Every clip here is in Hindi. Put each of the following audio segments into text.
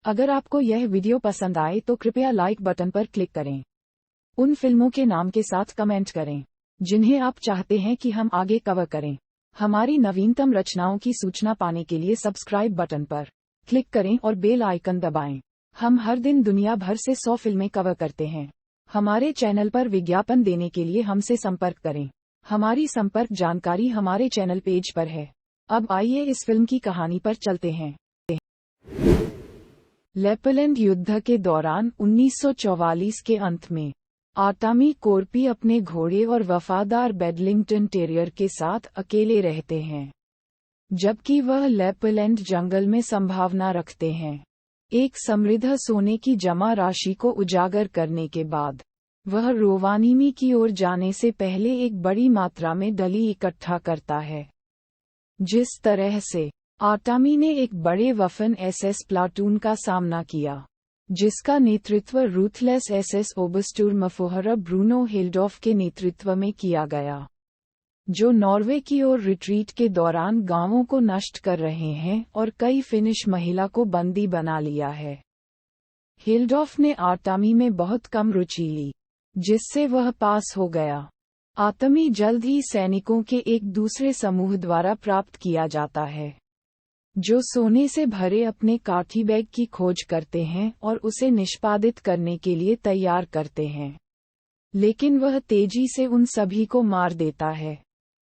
अगर आपको यह वीडियो पसंद आए तो कृपया लाइक बटन पर क्लिक करें। उन फिल्मों के नाम के साथ कमेंट करें जिन्हें आप चाहते हैं कि हम आगे कवर करें। हमारी नवीनतम रचनाओं की सूचना पाने के लिए सब्सक्राइब बटन पर क्लिक करें और बेल आइकन दबाएं। हम हर दिन दुनिया भर से 100 फिल्में कवर करते हैं। हमारे चैनल पर विज्ञापन देने के लिए हमसे संपर्क करें। हमारी संपर्क जानकारी हमारे चैनल पेज पर है। अब आइए इस फिल्म की कहानी पर चलते हैं। लेपलैंड युद्ध के दौरान 1944 के अंत में आर्टेमी कोर्पी अपने घोड़े और वफादार बेडलिंगटन टेरियर के साथ अकेले रहते हैं, जबकि वह लेपलैंड जंगल में संभावना रखते हैं। एक समृद्ध सोने की जमा राशि को उजागर करने के बाद वह रोवानिमी की ओर जाने से पहले एक बड़ी मात्रा में डली इकट्ठा करता है। जिस तरह से आर्टेमी ने एक बड़े वफन एसएस प्लाटून का सामना किया, जिसका नेतृत्व रूथलेस एसएस ओबरस्टुर्मफोहर ब्रूनो हिल्डॉफ के नेतृत्व में किया गया, जो नॉर्वे की ओर रिट्रीट के दौरान गांवों को नष्ट कर रहे हैं और कई फिनिश महिला को बंदी बना लिया है। हिल्डॉफ ने आर्टेमी में बहुत कम रुचि ली, जिससे वह पास हो गया। आर्टेमी जल्द ही सैनिकों के एक दूसरे समूह द्वारा प्राप्त किया जाता है, जो सोने से भरे अपने काठी बैग की खोज करते हैं और उसे निष्पादित करने के लिए तैयार करते हैं। लेकिन वह तेजी से उन सभी को मार देता है।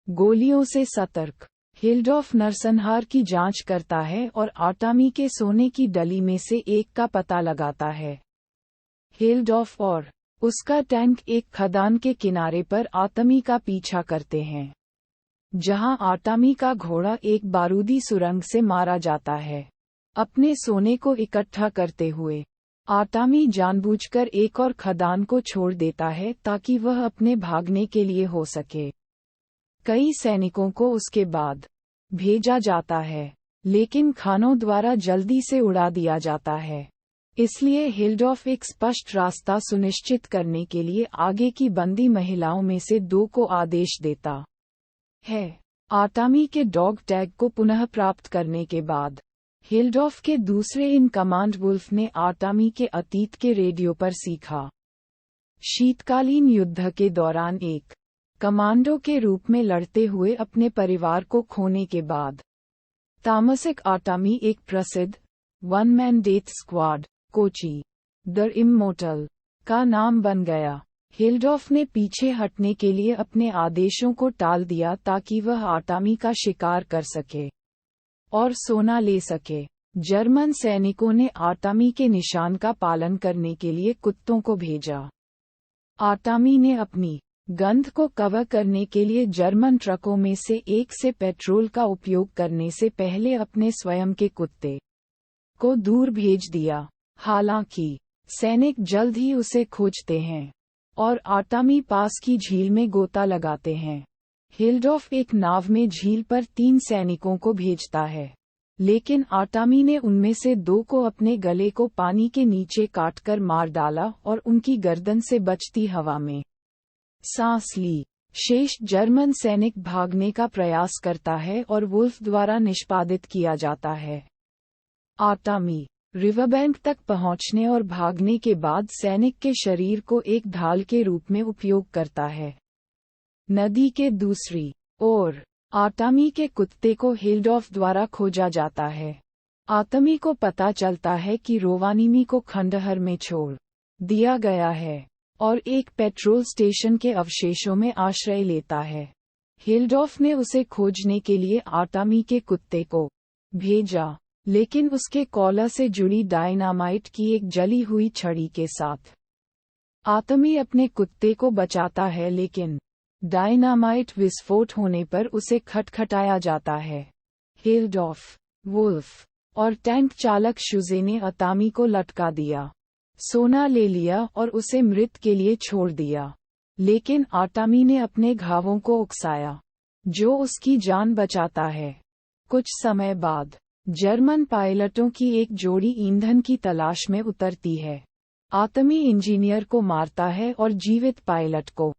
गोलियों से सतर्क, हिल्डॉफ नरसंहार की जांच करता है और आर्टेमी के सोने की डली में से एक का पता लगाता है। हिल्डॉफ और उसका टैंक एक खदान के किनारे पर आर्टेमी का पीछा करते हैं, जहां आर्टेमी का घोड़ा एक बारूदी सुरंग से मारा जाता है। अपने सोने को इकट्ठा करते हुए आर्टेमी जानबूझकर एक और खदान को छोड़ देता है ताकि वह अपने भागने के लिए हो सके। कई सैनिकों को उसके बाद भेजा जाता है, लेकिन खानों द्वारा जल्दी से उड़ा दिया जाता है। इसलिए हिल्डॉफ एक स्पष्ट रास्ता सुनिश्चित करने के लिए आगे की बंदी महिलाओं में से 2 को आदेश देता है। आर्टेमी के डॉग टैग को पुनः प्राप्त करने के बाद हिल्डॉफ के दूसरे इन कमांड वुल्फ ने आर्टेमी के अतीत के रेडियो पर सीखा। शीतकालीन युद्ध के दौरान एक कमांडो के रूप में लड़ते हुए अपने परिवार को खोने के बाद तामसिक आर्टेमी एक प्रसिद्ध one man death squad Kochi the immortal का नाम बन गया। हिल्डॉफ ने पीछे हटने के लिए अपने आदेशों को टाल दिया ताकि वह आर्टेमी का शिकार कर सके और सोना ले सके। जर्मन सैनिकों ने आर्टेमी के निशान का पालन करने के लिए कुत्तों को भेजा। आर्टेमी ने अपनी गंध को कवर करने के लिए जर्मन ट्रकों में से एक से पेट्रोल का उपयोग करने से पहले अपने स्वयं के कुत्ते को दूर भेज दिया। हालांकि सैनिक जल्द ही उसे खोजते हैं और आर्टेमी पास की झील में गोता लगाते हैं। हिल्डॉफ एक नाव में झील पर 3 सैनिकों को भेजता है, लेकिन आर्टेमी ने उनमें से 2 को अपने गले को पानी के नीचे काटकर मार डाला और उनकी गर्दन से बचती हवा में सांस ली। शेष जर्मन सैनिक भागने का प्रयास करता है और वुल्फ द्वारा निष्पादित किया जाता है। आर्टेमी रिवरबैंक तक पहुंचने और भागने के बाद सैनिक के शरीर को एक ढाल के रूप में उपयोग करता है। नदी के दूसरी ओर आर्टेमी के कुत्ते को हिल्डॉफ द्वारा खोजा जाता है। आर्टेमी को पता चलता है कि रोवानिमी को खंडहर में छोड़ दिया गया है और एक पेट्रोल स्टेशन के अवशेषों में आश्रय लेता है। हिल्डॉफ ने उसे खोजने के लिए आर्टेमी के कुत्ते को भेजा, लेकिन उसके कॉलर से जुड़ी डायनामाइट की एक जली हुई छड़ी के साथ। आर्टेमी अपने कुत्ते को बचाता है, लेकिन डायनामाइट विस्फोट होने पर उसे खटखटाया जाता है। हिल्डॉफ, वुल्फ और टैंक चालक शुजे ने आर्टेमी को लटका दिया, सोना ले लिया और उसे मृत के लिए छोड़ दिया। लेकिन आर्टेमी ने अपने घावों को उकसाया, जो उसकी जान बचाता है। कुछ समय बाद जर्मन पायलटों की एक जोड़ी ईंधन की तलाश में उतरती है। आर्टेमी इंजीनियर को मारता है और जीवित पायलट को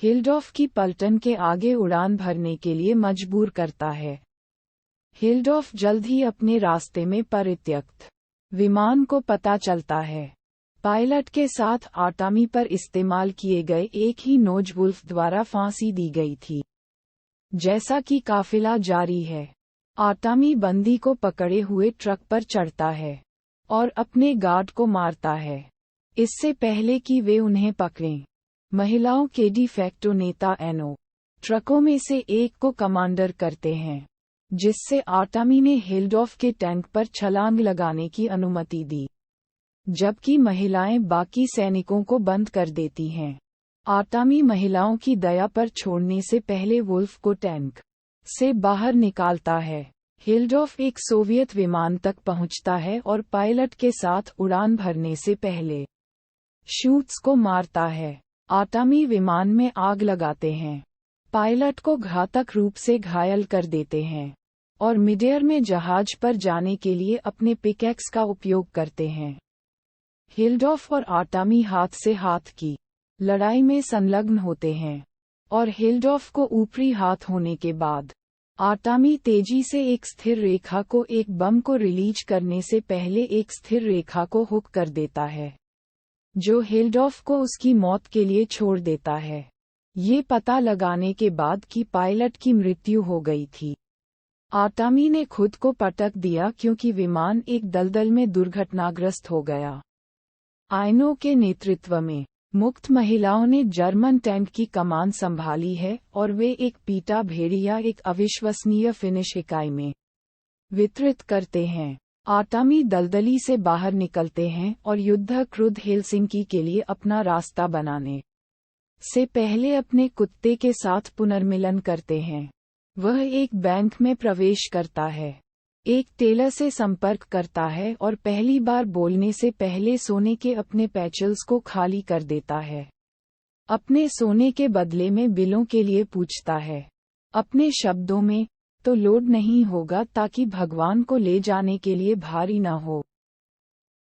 हिल्डॉफ की पलटन के आगे उड़ान भरने के लिए मजबूर करता है। हिल्डॉफ जल्द ही अपने रास्ते में परित्यक्त विमान को पता चलता है। पायलट के साथ आटामी पर इस्तेमाल किए गए एक ही नोज वुल्फ द्वारा फांसी दी गई थी। जैसा कि काफिला जारी है, आटामी बंदी को पकड़े हुए ट्रक पर चढ़ता है और अपने गार्ड को मारता है, इससे पहले कि वे उन्हें पकड़ें। महिलाओं के डी फैक्टो नेता एनो ट्रकों में से एक को कमांडर करते हैं, जिससे आटामी ने हिल्डॉफ के टैंक पर छलांग लगाने की अनुमति दी, जबकि महिलाएं बाकी सैनिकों को बंद कर देती हैं। आटामी महिलाओं की दया पर छोड़ने से पहले वुल्फ को टैंक से बाहर निकालता है। हिल्डॉफ एक सोवियत विमान तक पहुंचता है और पायलट के साथ उड़ान भरने से पहले शूट्स को मारता है। आटामी विमान में आग लगाते हैं, पायलट को घातक रूप से घायल कर देते हैं और मिडएयर में जहाज पर जाने के लिए अपने पिकैक्स का उपयोग करते हैं। हिल्डॉफ और आटामी हाथ से हाथ की लड़ाई में संलग्न होते हैं और हिल्डॉफ को ऊपरी हाथ होने के बाद आटामी तेजी से एक स्थिर रेखा को एक बम को रिलीज करने से पहले एक स्थिर रेखा को हुक कर देता है, जो हिल्डॉफ को उसकी मौत के लिए छोड़ देता है, ये पता लगाने के बाद कि पायलट की मृत्यु हो गई थी। आटामी ने खुद को पटक दिया क्योंकि विमान एक दलदल में दुर्घटनाग्रस्त हो गया। आइनो के नेतृत्व में मुक्त महिलाओं ने जर्मन टैंक की कमान संभाली है और वे एक पीटा भेड़िया एक अविश्वसनीय फिनिश इकाई में वितरित करते हैं। आटामी दलदली से बाहर निकलते हैं और युद्ध क्रुद्ध हेलसिंकी के लिए अपना रास्ता बनाने से पहले अपने कुत्ते के साथ पुनर्मिलन करते हैं। वह एक बैंक में प्रवेश करता है, एक टेलर से संपर्क करता है और पहली बार बोलने से पहले सोने के अपने पैचल्स को खाली कर देता है। अपने सोने के बदले में बिलों के लिए पूछता है, अपने शब्दों में, तो लोड नहीं होगा ताकि भगवान को ले जाने के लिए भारी न हो।